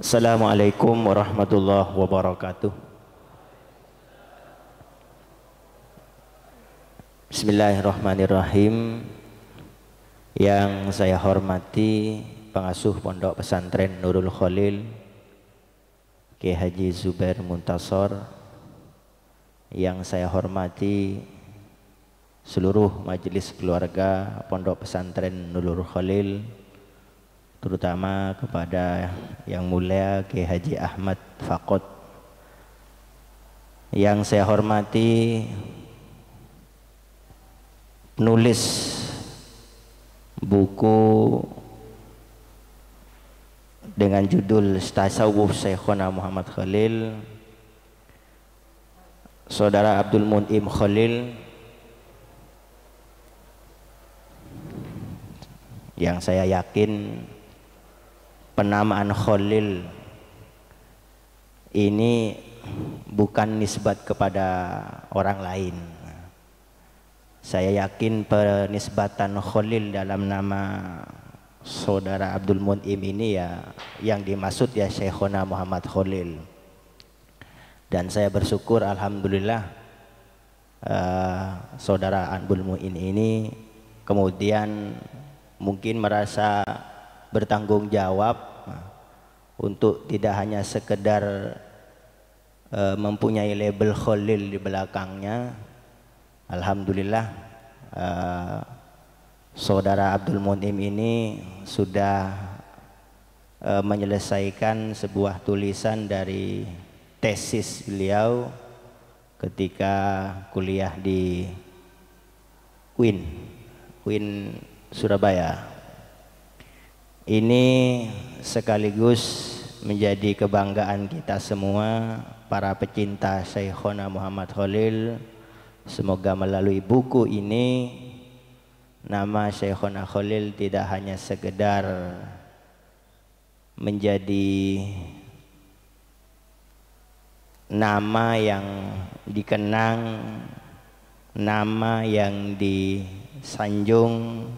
Assalamualaikum warahmatullahi wabarakatuh. Bismillahirrahmanirrahim. Yang saya hormati pengasuh Pondok Pesantren Nurul Khalil Kiai Haji Zubair Muntasor. Yang saya hormati seluruh majelis keluarga Pondok Pesantren Nurul Khalil, terutama kepada Yang Mulia Kiai Haji Ahmad Faqod. Yang saya hormati penulis buku dengan judul Tasawuf Syekhona Muhammad Khalil, Saudara Abdul Mun'im Khalil, yang saya yakin penamaan Khalil ini bukan nisbat kepada orang lain. Saya yakin penisbatan Khalil dalam nama Saudara Abdul Mun'im ini ya yang dimaksud ya Syekhona Muhammad Khalil. Dan saya bersyukur alhamdulillah Saudara Abdul Mun'im ini kemudian mungkin merasa bertanggung jawab untuk tidak hanya sekedar mempunyai label Khalil di belakangnya. Alhamdulillah Saudara Abdul Mun'im ini sudah menyelesaikan sebuah tulisan dari tesis beliau ketika kuliah di UIN Surabaya. Ini sekaligus menjadi kebanggaan kita semua para pecinta Syekhona Muhammad Khalil. Semoga melalui buku ini nama Syekhona Khalil tidak hanya sekedar menjadi nama yang dikenang, nama yang disanjung,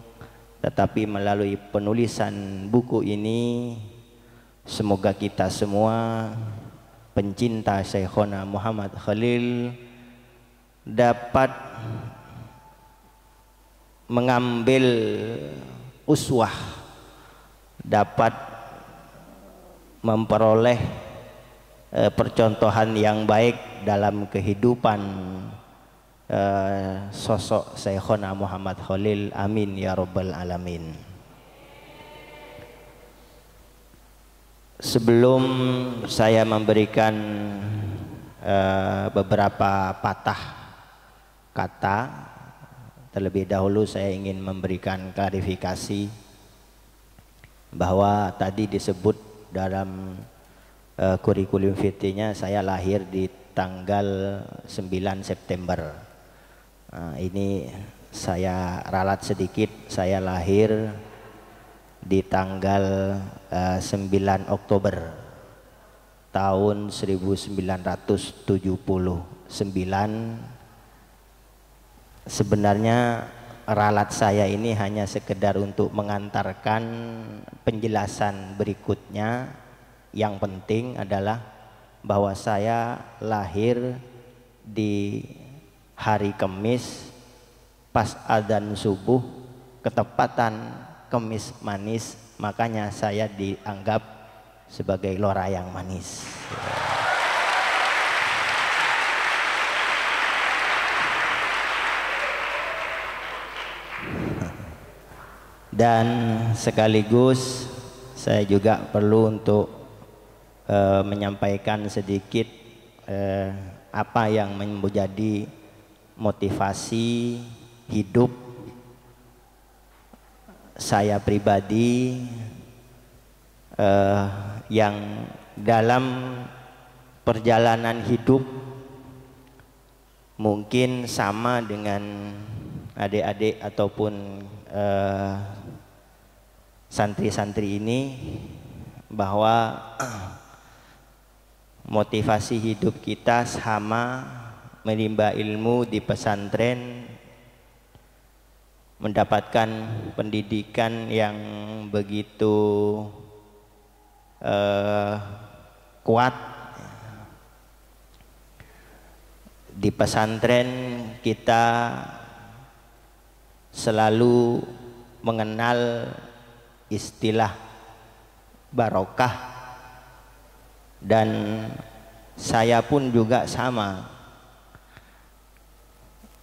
tetapi melalui penulisan buku ini semoga kita semua pencinta Syekhona Muhammad Khalil dapat mengambil uswah, dapat memperoleh percontohan yang baik dalam kehidupan sosok Syekhona Muhammad Khalil. Amin ya rabbal alamin. Sebelum saya memberikan beberapa patah kata, terlebih dahulu saya ingin memberikan klarifikasi bahwa tadi disebut dalam kurikulum vitae-nya saya lahir di tanggal 9 September. Ini saya ralat sedikit, saya lahir di tanggal 9 Oktober tahun 1979. Sebenarnya ralat saya ini hanya sekedar untuk mengantarkan penjelasan berikutnya. Yang penting adalah bahwa saya lahir di hari Kamis pas adzan subuh, ketepatan Kamis manis, makanya saya dianggap sebagai lora yang manis. Dan sekaligus saya juga perlu untuk menyampaikan sedikit apa yang menjadi motivasi hidup saya pribadi yang dalam perjalanan hidup mungkin sama dengan adik-adik ataupun santri-santri ini, bahwa motivasi hidup kita sama, menimba ilmu di pesantren, mendapatkan pendidikan yang begitu kuat. Di pesantren kita selalu mengenal istilah barokah, dan saya pun juga sama.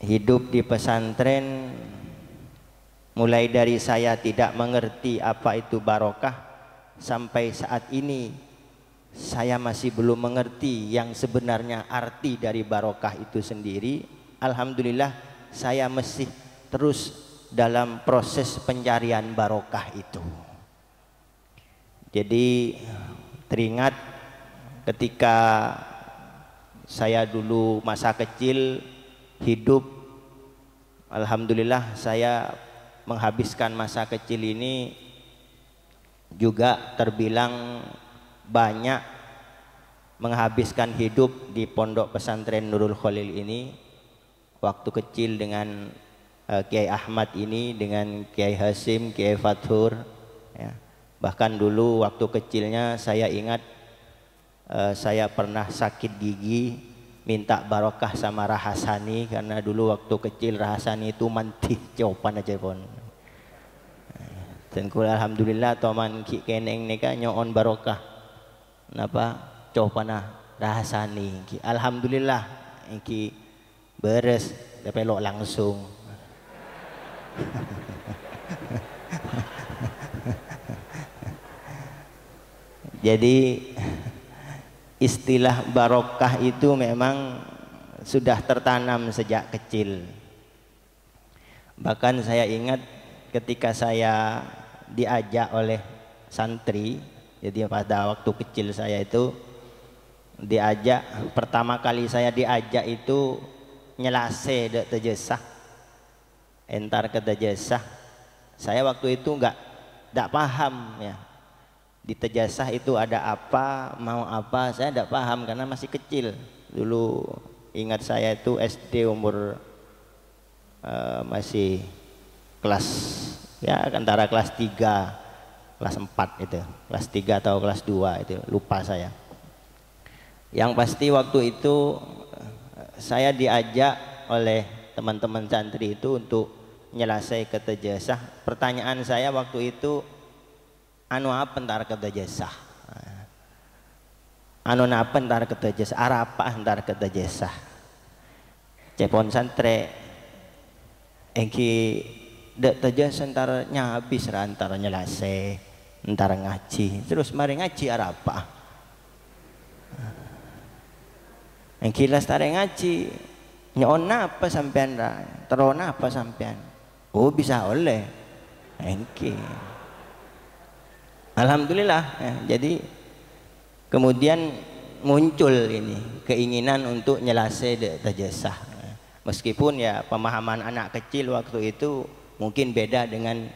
Hidup di pesantren, mulai dari saya tidak mengerti apa itu barokah sampai saat ini saya masih belum mengerti yang sebenarnya arti dari barokah itu sendiri. Alhamdulillah saya masih terus dalam proses pencarian barokah itu. Jadi teringat ketika saya dulu masa kecil hidup, alhamdulillah saya menghabiskan masa kecil ini juga terbilang banyak menghabiskan hidup di pondok pesantren Nurul Khalil ini. Waktu kecil dengan Kiai Ahmad ini, dengan Kiai Hasim, Kiai Fathur, ya. Bahkan dulu waktu kecilnya saya ingat saya pernah sakit gigi, minta barokah sama Rahasani, karena dulu waktu kecil Rahasani itu mantih copan aja pun. Dan alhamdulillah toman ki keneng neka nyoon barokah napa copanah Rahasani. Alhamdulillah iki beres dapelok langsung. Jadi istilah barokah itu memang sudah tertanam sejak kecil. Bahkan saya ingat ketika saya diajak oleh santri, jadi pada waktu kecil saya itu diajak, pertama kali saya diajak itu nyelase dek tejesah, entar ke tejesah. Saya waktu itu nggak paham ya, di Tejasah itu ada apa, mau apa, saya tidak paham karena masih kecil. Dulu ingat saya itu SD umur masih kelas ya antara kelas 3, kelas 4 itu, kelas 3 atau kelas 2 itu, lupa saya. Yang pasti waktu itu saya diajak oleh teman-teman santri itu untuk nyelesai ke Tejasah. Pertanyaan saya waktu itu, anu apa ntar ke Tejasah? Anu apa ntar ke Tejasah? Arah apa ntar ke Tejasah? Cepon santre, engki dek Tejasah ntar nyabis ntar nyelesai, ntar ngaji, terus mari ngaji arah apa? Engki las tare ngaji, nyon apa sampean dah? Terona apa sampean? Oh bisa oleh, engki. Alhamdulillah ya, jadi kemudian muncul ini keinginan untuk nyelesai de Tejasah. Meskipun ya pemahaman anak kecil waktu itu mungkin beda dengan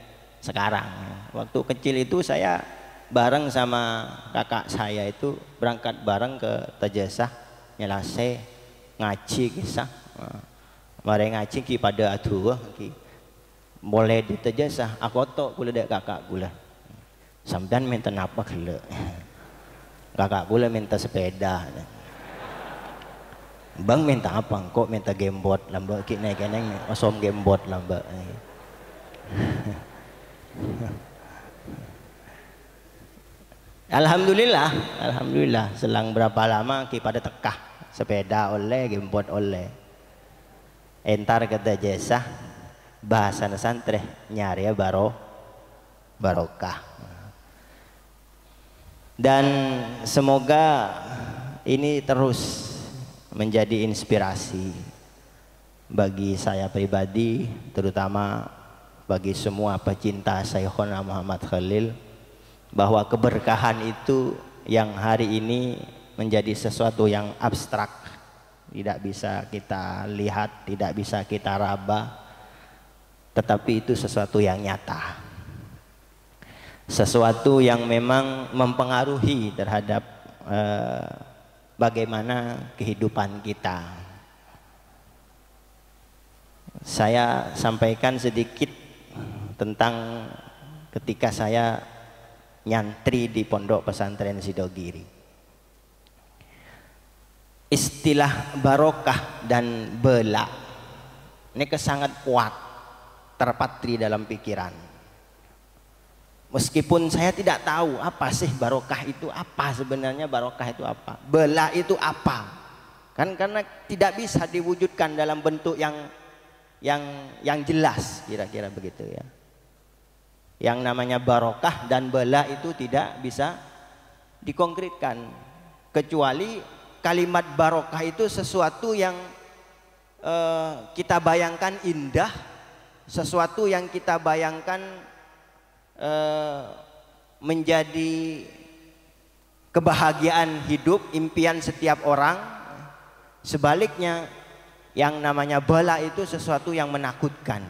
sekarang. Waktu kecil itu saya bareng sama kakak saya itu berangkat bareng ke Tejasah nyelesai ngaji kisah. Mari ngaji ki pada aduh ki boleh di Tejasah aku tok gula dek kakak gula. Sampean minta apa gila? Kakak gula minta sepeda. Bang minta apa? Kok minta gamebot lambak ki naik keneng osom gamebot lambak. Alhamdulillah, alhamdulillah selang berapa lama ki pada tekah sepeda oleh gamebot oleh. Entar ke Tejasah bahasa santre nyari ya barokah. Dan semoga ini terus menjadi inspirasi bagi saya pribadi, terutama bagi semua pecinta Syekhona Muhammad Khalil, bahwa keberkahan itu yang hari ini menjadi sesuatu yang abstrak, tidak bisa kita lihat, tidak bisa kita raba, tetapi itu sesuatu yang nyata, sesuatu yang memang mempengaruhi terhadap bagaimana kehidupan kita. Saya sampaikan sedikit tentang ketika saya nyantri di pondok pesantren Sidogiri. istilah barokah dan bela ini sangat kuat terpatri dalam pikiran. Meskipun saya tidak tahu apa sih barokah itu apa, sebenarnya barokah itu apa, bela itu apa, kan karena tidak bisa diwujudkan dalam bentuk yang jelas, kira-kira begitu ya. Yang namanya barokah dan bela itu tidak bisa dikonkretkan, kecuali kalimat barokah itu sesuatu yang kita bayangkan indah, sesuatu yang kita bayangkan menjadi kebahagiaan hidup, impian setiap orang. Sebaliknya yang namanya bala itu sesuatu yang menakutkan.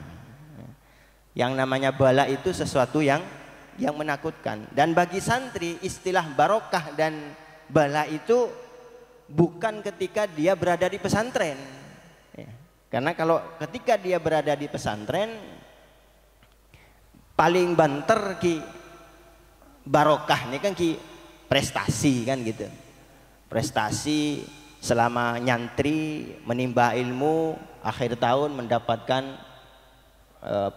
Yang namanya bala itu sesuatu yang menakutkan. Dan bagi santri istilah barokah dan bala itu bukan ketika dia berada di pesantren. Karena kalau ketika dia berada di pesantren paling banter ki barokah ini kan ki prestasi kan gitu. Prestasi selama nyantri menimba ilmu, akhir tahun mendapatkan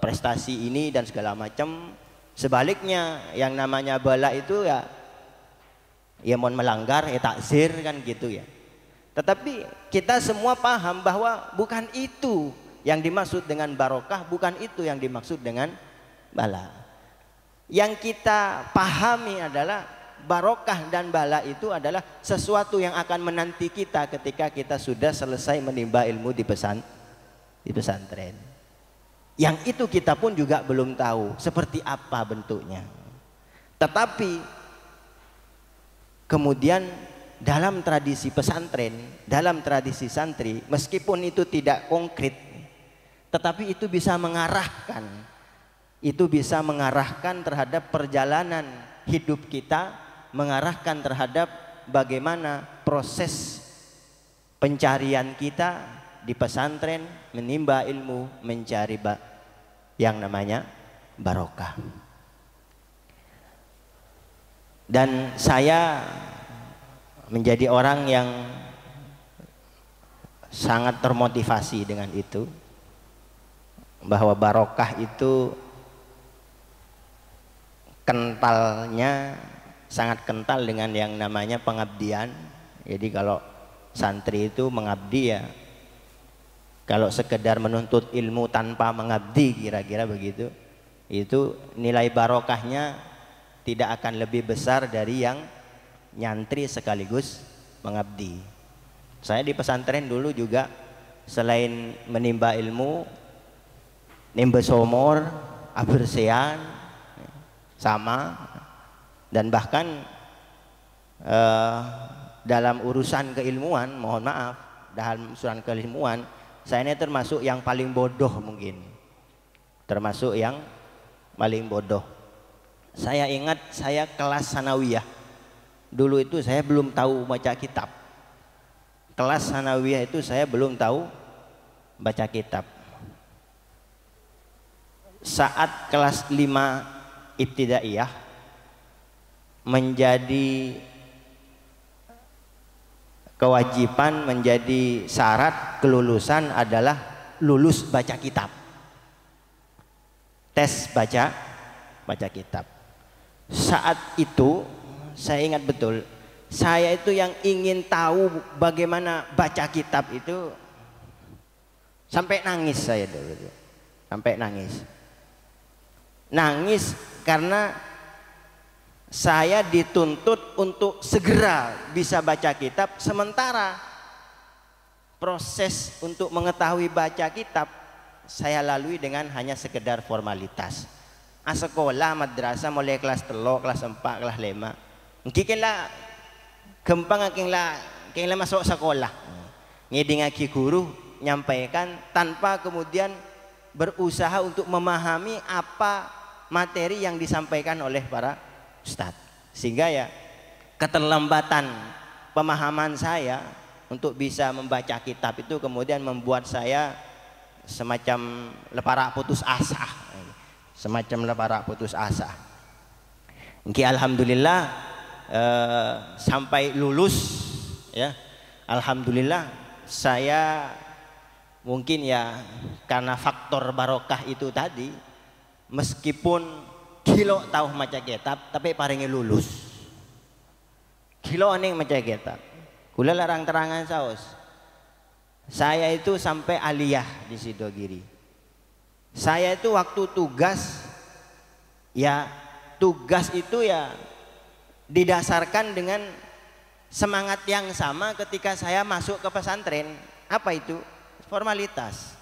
prestasi ini dan segala macam. Sebaliknya yang namanya bala itu ya mau melanggar ya takzir kan gitu ya. Tetapi kita semua paham bahwa bukan itu yang dimaksud dengan barokah, bukan itu yang dimaksud dengan bala. Yang kita pahami adalah barokah dan bala itu adalah sesuatu yang akan menanti kita ketika kita sudah selesai menimba ilmu di pesantren. Yang itu kita pun juga belum tahu seperti apa bentuknya. Tetapi kemudian dalam tradisi pesantren, dalam tradisi santri, meskipun itu tidak konkret, tetapi itu bisa mengarahkan. Itu bisa mengarahkan terhadap perjalanan hidup kita, mengarahkan terhadap bagaimana proses pencarian kita di pesantren, menimba ilmu, mencari yang namanya barokah. Dan saya menjadi orang yang sangat termotivasi dengan itu, bahwa barokah itu kentalnya sangat kental dengan yang namanya pengabdian. Jadi kalau santri itu mengabdi ya, kalau sekedar menuntut ilmu tanpa mengabdi, kira-kira begitu, itu nilai barokahnya tidak akan lebih besar dari yang nyantri sekaligus mengabdi. Saya di pesantren dulu juga selain menimba ilmu, nimba somor, abersean, sama, dan bahkan dalam urusan keilmuan, mohon maaf, dalam urusan keilmuan saya ini termasuk yang paling bodoh mungkin, termasuk yang paling bodoh. Saya ingat saya kelas sanawiyah dulu itu saya belum tahu baca kitab. Kelas sanawiyah itu saya belum tahu baca kitab. Saat kelas 5 ibtidaiyah menjadi kewajiban, menjadi syarat kelulusan adalah lulus baca kitab. Tes baca kitab. Saat itu saya ingat betul, saya itu yang ingin tahu bagaimana baca kitab itu sampai nangis saya dulu. Sampai nangis. Nangis karena saya dituntut untuk segera bisa baca kitab, sementara proses untuk mengetahui baca kitab saya lalui dengan hanya sekedar formalitas. Sekolah madrasah mulai kelas 3, kelas 4, kelas 5. Kikila gampang kikila masuk sekolah. Ngiding aki guru nyampaikan tanpa kemudian berusaha untuk memahami apa materi yang disampaikan oleh para ustadz. Sehingga ya keterlambatan pemahaman saya untuk bisa membaca kitab itu kemudian membuat saya semacam lepara putus asa. Semacam lepara putus asa. Alhamdulillah sampai lulus ya, alhamdulillah saya mungkin ya karena faktor barokah itu tadi, meskipun kilo tahu maca kitab tapi paringi lulus. Kilo aning maca kitab. Kula larang terangan saos. Saya itu sampai aliyah di Sidogiri. Saya itu waktu tugas, ya tugas itu ya didasarkan dengan semangat yang sama ketika saya masuk ke pesantren. Apa itu? Formalitas.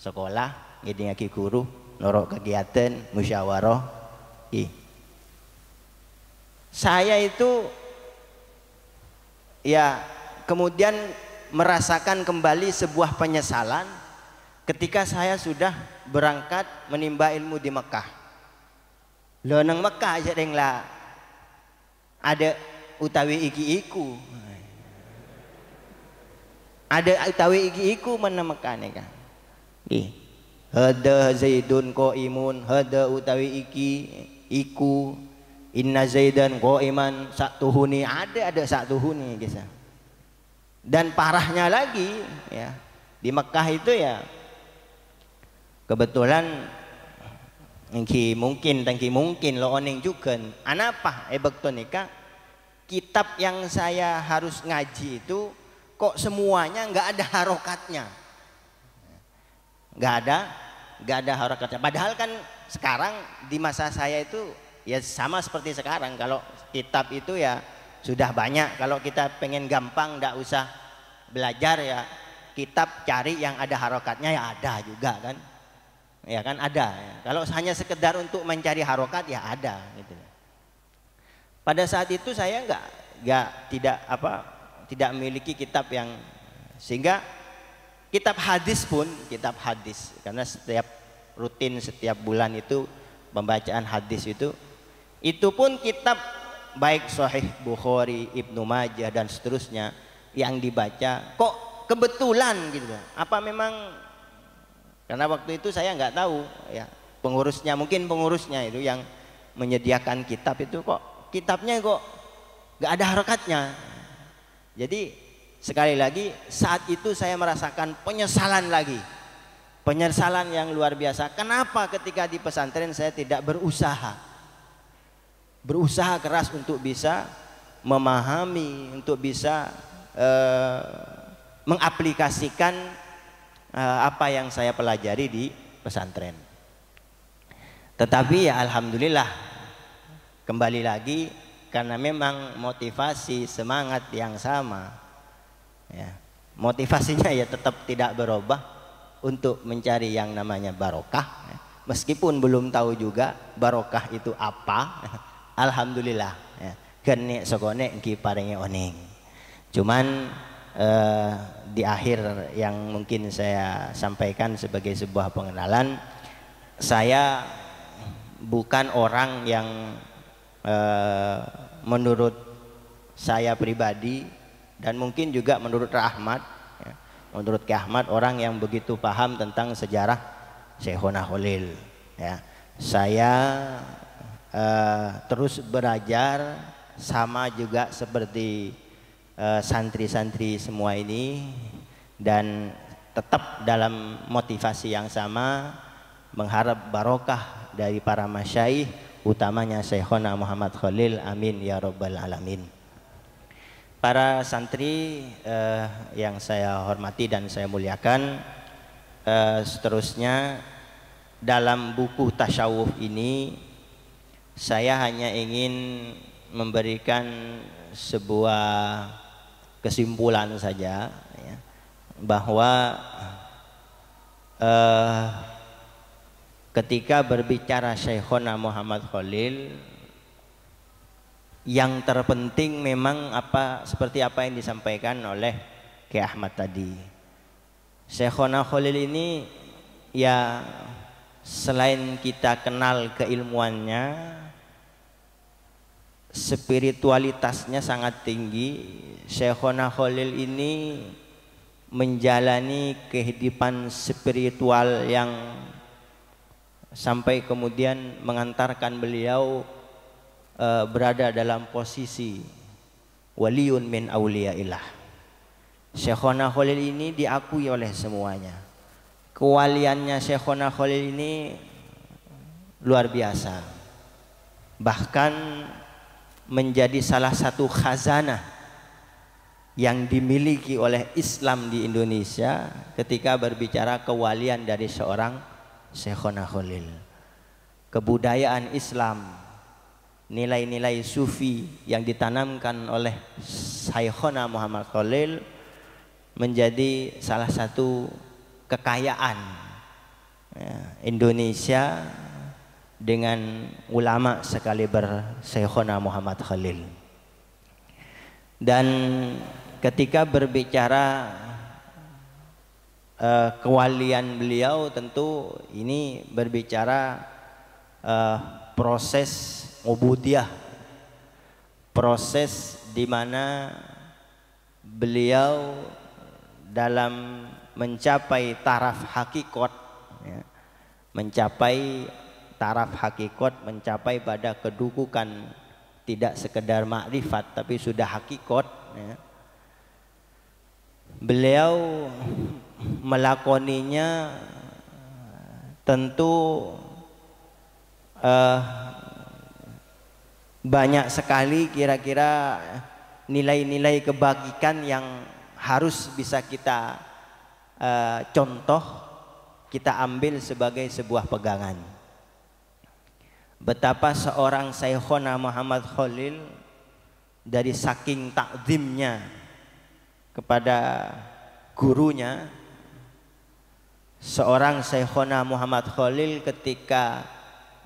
Sekolah, ngidingaki guru, norok kegiatan, musyawarah. Saya itu ya kemudian merasakan kembali sebuah penyesalan ketika saya sudah berangkat menimba ilmu di Mekah. Lo nang Mekah aja deng lah ada utawi iki iku, ada utawi iki iku mana Mekah nih kan? Hada Zaidun qaimun, hada utawi iki iku, inna Zaidan qaiman satuhuni, ada satuhuni kisah. Dan parahnya lagi ya di Mekah itu ya kebetulan tangki mungkin lo oning juga anapa bektonika kitab yang saya harus ngaji itu kok semuanya nggak ada harokatnya, nggak ada harokatnya. Padahal kan sekarang di masa saya itu ya sama seperti sekarang, kalau kitab itu ya sudah banyak. Kalau kita pengen gampang nggak usah belajar ya kitab cari yang ada harokatnya ya ada juga kan, ya kan ada ya. Kalau hanya sekedar untuk mencari harokat ya ada gitu. Pada saat itu saya tidak memiliki kitab yang, sehingga kitab hadis pun kitab hadis, karena setiap bulan itu pembacaan hadis itu pun kitab baik Sahih Bukhari, Ibnu Majah dan seterusnya yang dibaca kok kebetulan gitu. Apa memang karena waktu itu saya nggak tahu ya mungkin pengurusnya itu yang menyediakan kitab itu kok kitabnya kok nggak ada harokatnya. Jadi sekali lagi saat itu saya merasakan penyesalan yang luar biasa. Kenapa ketika di pesantren saya tidak berusaha keras untuk bisa memahami, untuk bisa mengaplikasikan apa yang saya pelajari di pesantren. Tetapi ya alhamdulillah kembali lagi karena memang motivasi semangat yang sama ya, motivasinya ya tetap tidak berubah untuk mencari yang namanya barokah ya. Meskipun belum tahu juga barokah itu apa. Alhamdulillah ya. Gene sokone engki paringe oning. Cuman di akhir yang mungkin saya sampaikan sebagai sebuah pengenalan, saya bukan orang yang menurut saya pribadi dan mungkin juga menurut Rahmat ya, menurut Ki Ahmad orang yang begitu paham tentang sejarah Syekhona Khalil ya. Saya terus belajar sama juga seperti santri-santri semua ini, dan tetap dalam motivasi yang sama mengharap barokah dari para masyaikh, utamanya Syekhona Muhammad Khalil, amin ya rabbal alamin. Para santri yang saya hormati dan saya muliakan, seterusnya dalam buku tasawuf ini saya hanya ingin memberikan sebuah kesimpulan saja ya, bahwa ketika berbicara Syekhona Muhammad Khalil, yang terpenting memang seperti apa yang disampaikan oleh Ki Ahmad tadi. Syekhona Khalil ini ya selain kita kenal keilmuannya, spiritualitasnya sangat tinggi. Syekhona Khalil ini menjalani kehidupan spiritual yang sampai kemudian mengantarkan beliau berada dalam posisi waliun min auliyaillah. Syekhona Khalil ini diakui oleh semuanya. Kewaliannya Syekhona Khalil ini luar biasa. Bahkan menjadi salah satu khazanah yang dimiliki oleh Islam di Indonesia ketika berbicara kewalian dari seorang Syekhona Khalil. Kebudayaan Islam, nilai-nilai sufi yang ditanamkan oleh Syekhona Muhammad Khalil menjadi salah satu kekayaan Indonesia dengan ulama sekaliber Syekhona Muhammad Khalil. Dan ketika berbicara kewalian beliau, tentu ini berbicara proses ubudiyah, proses di mana beliau dalam mencapai taraf hakikat, ya, mencapai taraf hakikat, mencapai pada kedudukan tidak sekedar makrifat tapi sudah hakikat, ya. Beliau melakoninya tentu banyak sekali kira-kira nilai-nilai kebajikan yang harus bisa kita contoh, kita ambil sebagai sebuah pegangan. Betapa seorang Syekhona Muhammad Khalil dari saking takzimnya kepada gurunya, seorang Syekhona Muhammad Khalil ketika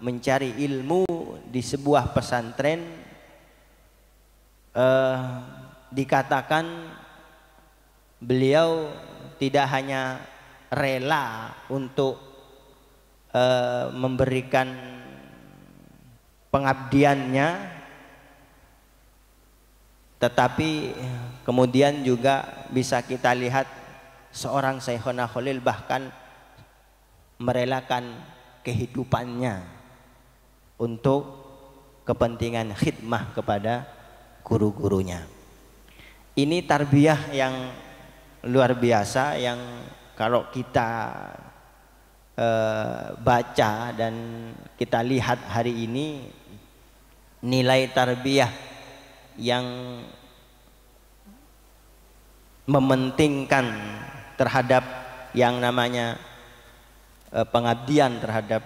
mencari ilmu di sebuah pesantren, dikatakan beliau tidak hanya rela untuk memberikan pengabdiannya, tetapi kemudian juga bisa kita lihat seorang Syekhona Khalil bahkan merelakan kehidupannya untuk kepentingan khidmah kepada guru-gurunya. Ini tarbiyah yang luar biasa yang kalau kita baca dan kita lihat hari ini, nilai tarbiyah yang mementingkan terhadap yang namanya pengabdian terhadap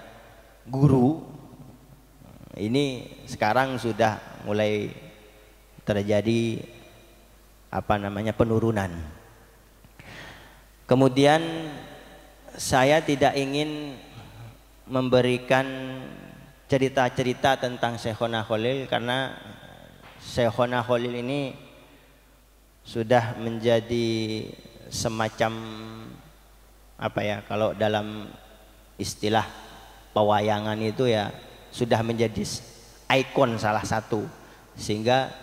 guru, ini sekarang sudah mulai terjadi penurunan. Kemudian saya tidak ingin memberikan cerita-cerita tentang Syekhona Khalil karena Syekhona Khalil ini sudah menjadi semacam kalau dalam istilah pewayangan itu ya sudah menjadi ikon salah satu, sehingga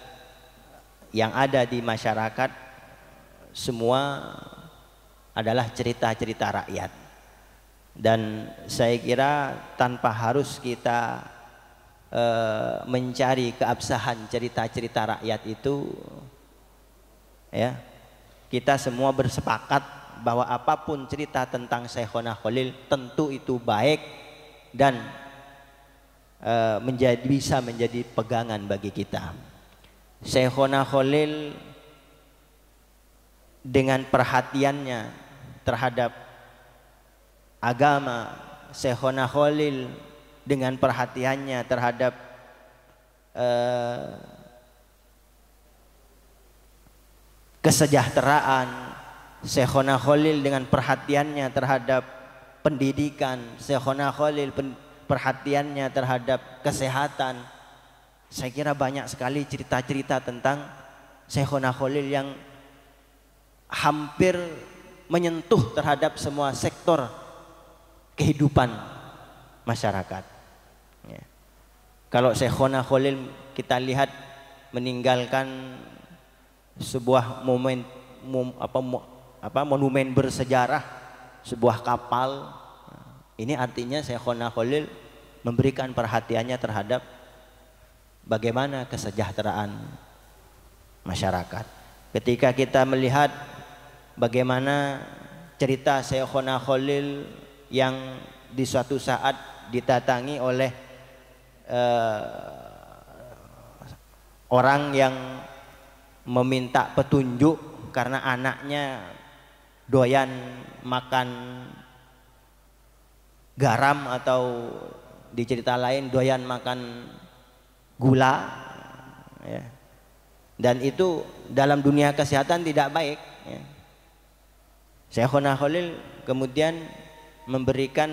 yang ada di masyarakat semua adalah cerita-cerita rakyat. Dan saya kira tanpa harus kita mencari keabsahan cerita-cerita rakyat itu, ya, kita semua bersepakat bahwa apapun cerita tentang Syekhona Khalil tentu itu baik dan bisa menjadi pegangan bagi kita. Syekhona Khalil dengan perhatiannya terhadap agama, Syekhona Khalil dengan perhatiannya terhadap kesejahteraan, Syekhona Khalil dengan perhatiannya terhadap pendidikan, Syekhona Khalil perhatiannya terhadap kesehatan. Saya kira banyak sekali cerita-cerita tentang Syekhona Khalil yang hampir menyentuh terhadap semua sektor kehidupan masyarakat. Ya. Kalau Syekhona Khalil kita lihat meninggalkan sebuah monumen bersejarah, sebuah kapal. Ini artinya Syekhona Khalil memberikan perhatiannya terhadap bagaimana kesejahteraan masyarakat. Ketika kita melihat bagaimana cerita Syekhona Khalil yang di suatu saat didatangi oleh orang yang meminta petunjuk karena anaknya doyan makan garam, atau di cerita lain doyan makan gula, ya. Dan itu dalam dunia kesehatan tidak baik, ya. Syekhona Khalil kemudian memberikan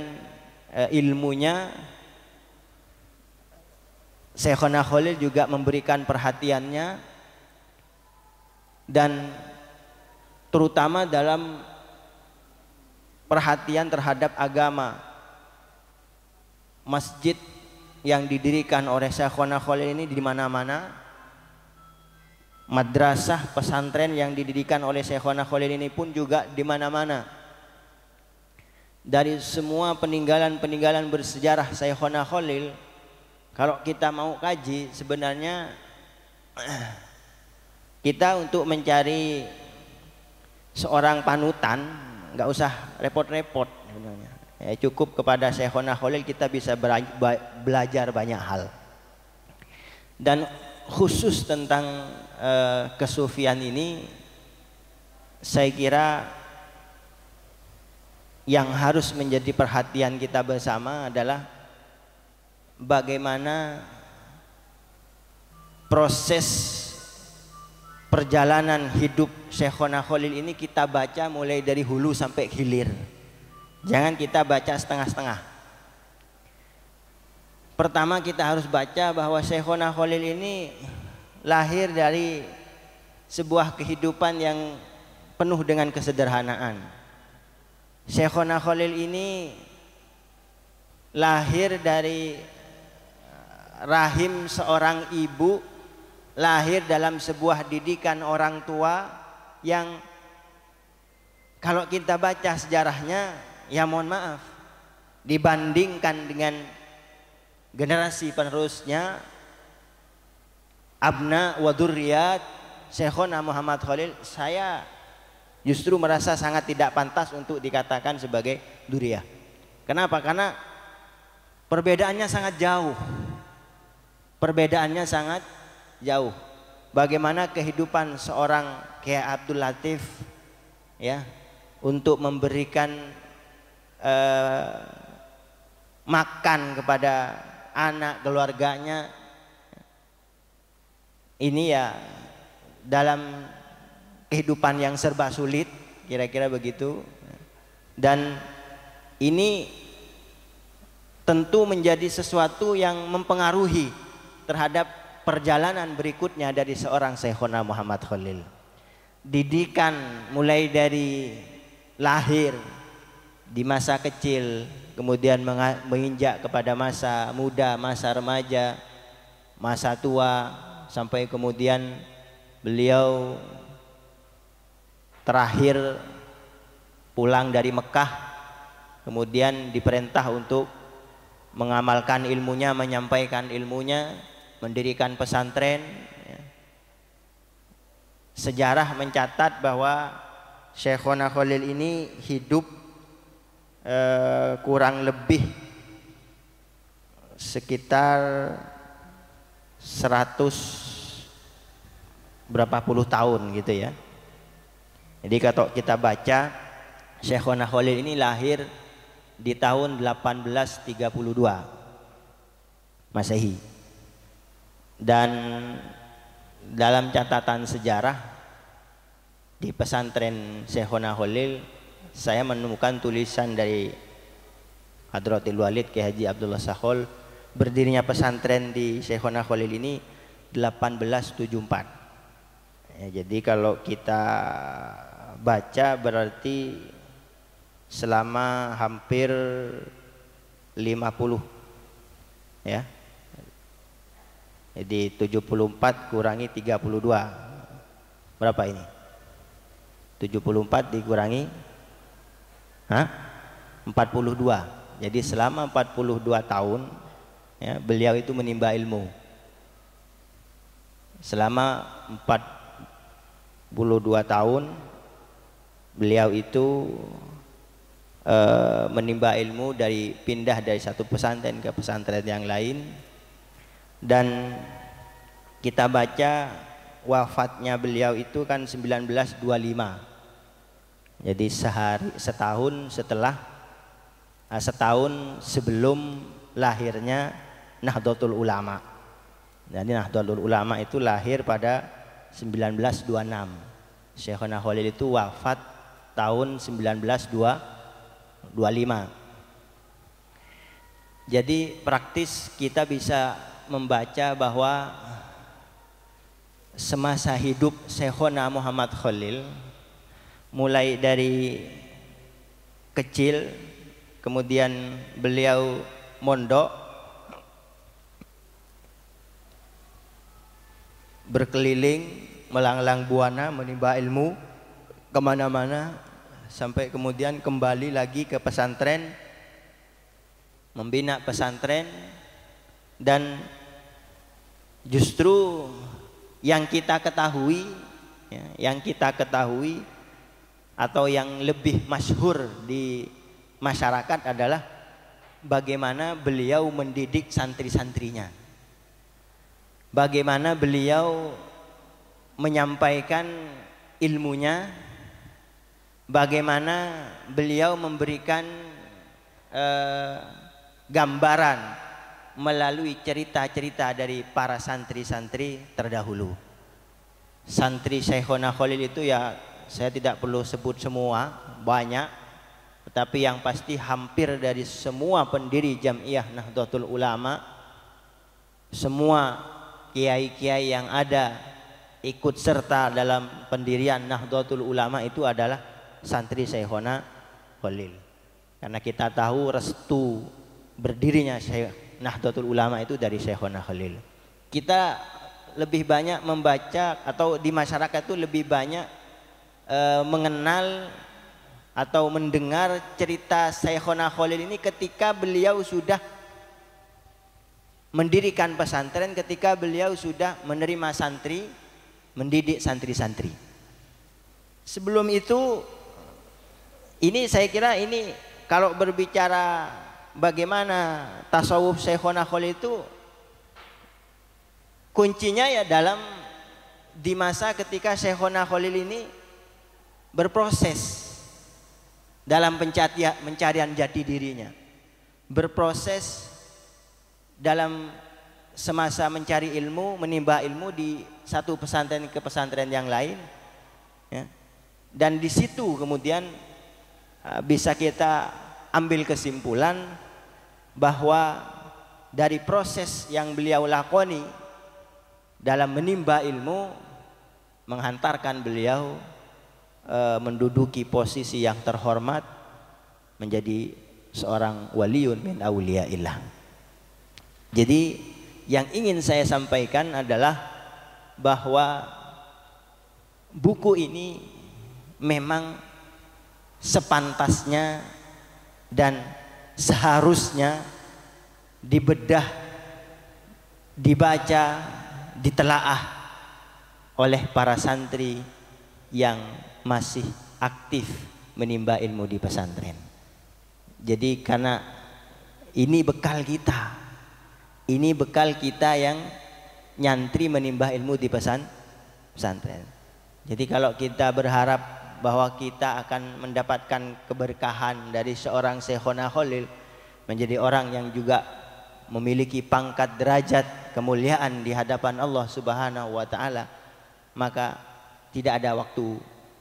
ilmunya. Syekhona Khalil juga memberikan perhatiannya, dan terutama dalam perhatian terhadap agama. Masjid yang didirikan oleh Syekhona Khalil ini di mana-mana, madrasah pesantren yang didirikan oleh Syekhona Khalil ini pun juga di mana-mana. Dari semua peninggalan-peninggalan bersejarah Syekhona Khalil, kalau kita mau kaji, sebenarnya kita untuk mencari seorang panutan nggak usah repot-repot sebenarnya. Ya, cukup kepada Syekhona Khalil kita bisa belajar banyak hal. Dan khusus tentang kesufian ini, saya kira yang harus menjadi perhatian kita bersama adalah bagaimana proses perjalanan hidup Syekhona Khalil ini kita baca mulai dari hulu sampai hilir. Jangan kita baca setengah-setengah. Pertama kita harus baca bahwa Syekhona Khalil ini lahir dari sebuah kehidupan yang penuh dengan kesederhanaan. Syekhona Khalil ini lahir dari rahim seorang ibu, lahir dalam sebuah didikan orang tua yang kalau kita baca sejarahnya, ya mohon maaf, dibandingkan dengan generasi penerusnya, abna wa dzurriyyat Syekhona Muhammad Khalil, saya justru merasa sangat tidak pantas untuk dikatakan sebagai dzurriyyah. Kenapa? Karena perbedaannya sangat jauh. Perbedaannya sangat jauh. Bagaimana kehidupan seorang Kiai Abdul Latif, ya, untuk memberikan makan kepada anak keluarganya, ini ya dalam kehidupan yang serba sulit, kira-kira begitu. Dan ini tentu menjadi sesuatu yang mempengaruhi terhadap perjalanan berikutnya dari seorang Syekhona Muhammad Khalil. Didikan mulai dari lahir, di masa kecil, kemudian menginjak kepada masa muda, masa remaja, masa tua, sampai kemudian beliau terakhir pulang dari Mekah, kemudian diperintah untuk mengamalkan ilmunya, menyampaikan ilmunya, mendirikan pesantren. Sejarah mencatat bahwa Syekhona Khalil ini hidup kurang lebih sekitar 100 berapa puluh tahun gitu ya. Jadi kalau kita baca, Syekhona Khalil ini lahir di tahun 1832 Masehi. Dan dalam catatan sejarah di pesantren Syekhona Khalil, saya menemukan tulisan dari Hadratil Walid Kiai Haji Abdullah Sahol, berdirinya pesantren di Syekhona Khalil ini 1874. Ya, jadi kalau kita baca berarti selama hampir 50, ya. Jadi 74 kurangi 32, berapa ini? 74 dikurangi 42. Jadi selama 42 tahun, ya, beliau itu menimba ilmu. Selama 42 tahun beliau itu menimba ilmu pindah dari satu pesantren ke pesantren yang lain, dan kita baca wafatnya beliau itu kan 1925. Jadi setahun sebelum lahirnya Nahdlatul Ulama. Jadi Nahdlatul Ulama itu lahir pada 1926. Syekhona Khalil itu wafat tahun 1925. Jadi praktis kita bisa membaca bahwa semasa hidup Syekhona Muhammad Khalil, mulai dari kecil, kemudian beliau mondok, berkeliling, melanglang buana, menimba ilmu kemana-mana, sampai kemudian kembali lagi ke pesantren, membina pesantren. Dan justru yang kita ketahui, atau yang lebih masyhur di masyarakat adalah bagaimana beliau mendidik santri-santrinya, bagaimana beliau menyampaikan ilmunya, bagaimana beliau memberikan gambaran melalui cerita-cerita dari para santri-santri terdahulu. Santri Syekhona Khalil itu ya saya tidak perlu sebut semua, banyak, tetapi yang pasti hampir dari semua pendiri Jam'iyah Nahdlatul Ulama, semua kiai-kiai yang ada ikut serta dalam pendirian Nahdlatul Ulama itu adalah santri Syekhona Khalil. Karena kita tahu restu berdirinya Nahdlatul Ulama itu dari Syekhona Khalil. Kita lebih banyak membaca, atau di masyarakat itu lebih banyak mengenal atau mendengar cerita Syekhona Khalil ini ketika beliau sudah mendirikan pesantren, ketika beliau sudah menerima santri, mendidik santri-santri. Sebelum itu, ini saya kira ini kalau berbicara bagaimana tasawuf Syekhona Khalil itu, kuncinya ya di masa ketika Syekhona Khalil ini berproses dalam pencarian jati dirinya, berproses dalam semasa mencari ilmu, menimba ilmu di satu pesantren ke pesantren yang lain, ya. Dan di situ kemudian bisa kita ambil kesimpulan bahwa dari proses yang beliau lakoni dalam menimba ilmu menghantarkan beliau menduduki posisi yang terhormat, menjadi seorang waliun min auliyaillah. Jadi yang ingin saya sampaikan adalah bahwa buku ini memang sepantasnya dan seharusnya dibedah, dibaca, ditelaah oleh para santri yang masih aktif menimba ilmu di pesantren. Jadi karena ini bekal kita, ini bekal kita yang nyantri menimba ilmu di pesantren. Jadi kalau kita berharap bahwa kita akan mendapatkan keberkahan dari seorang Syekhona Khalil, menjadi orang yang juga memiliki pangkat derajat kemuliaan di hadapan Allah Subhanahu wa taala, maka tidak ada waktu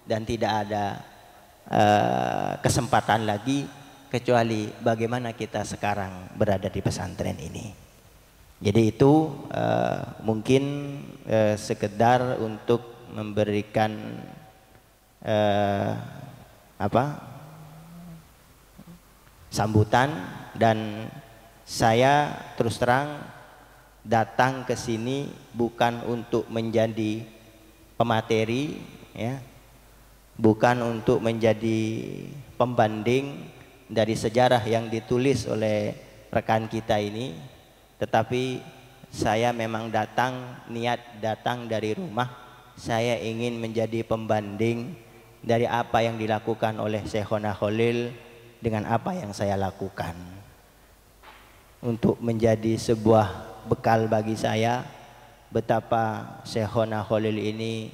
dan tidak ada kesempatan lagi kecuali bagaimana kita sekarang berada di pesantren ini. Jadi itu mungkin sekedar untuk memberikan sambutan, dan saya terus terang datang ke sini bukan untuk menjadi pemateri, ya, bukan untuk menjadi pembanding dari sejarah yang ditulis oleh rekan kita ini, tetapi saya memang niat datang dari rumah. Saya ingin menjadi pembanding dari apa yang dilakukan oleh Syekhona Khalil dengan apa yang saya lakukan, untuk menjadi sebuah bekal bagi saya betapa Syekhona Khalil ini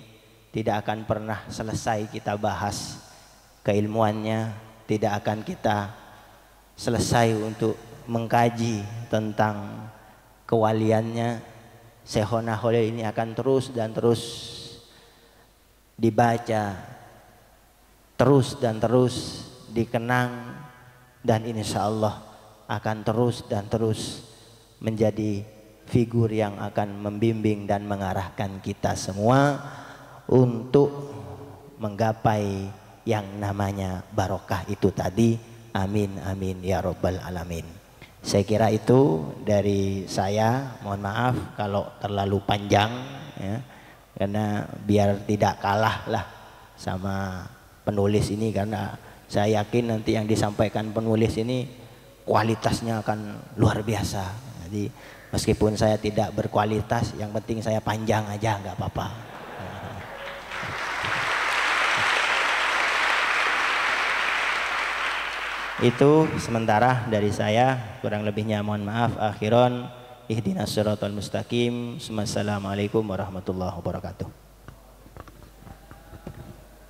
tidak akan pernah selesai kita bahas keilmuannya, tidak akan kita selesai untuk mengkaji tentang kewaliannya. Syekhona Khalil ini akan terus dan terus dibaca, terus dan terus dikenang, dan insya Allah akan terus dan terus menjadi figur yang akan membimbing dan mengarahkan kita semua untuk menggapai yang namanya barokah itu tadi. Amin amin ya robbal alamin. Saya kira itu dari saya. Mohon maaf kalau terlalu panjang ya, karena biar tidak kalah lah sama penulis ini, karena saya yakin nanti yang disampaikan penulis ini kualitasnya akan luar biasa. Jadi meskipun saya tidak berkualitas, yang penting saya panjang aja nggak apa-apa. Itu sementara dari saya, kurang lebihnya mohon maaf. Akhiron ihdinas siratal mustaqim. Assalamualaikum warahmatullahi wabarakatuh.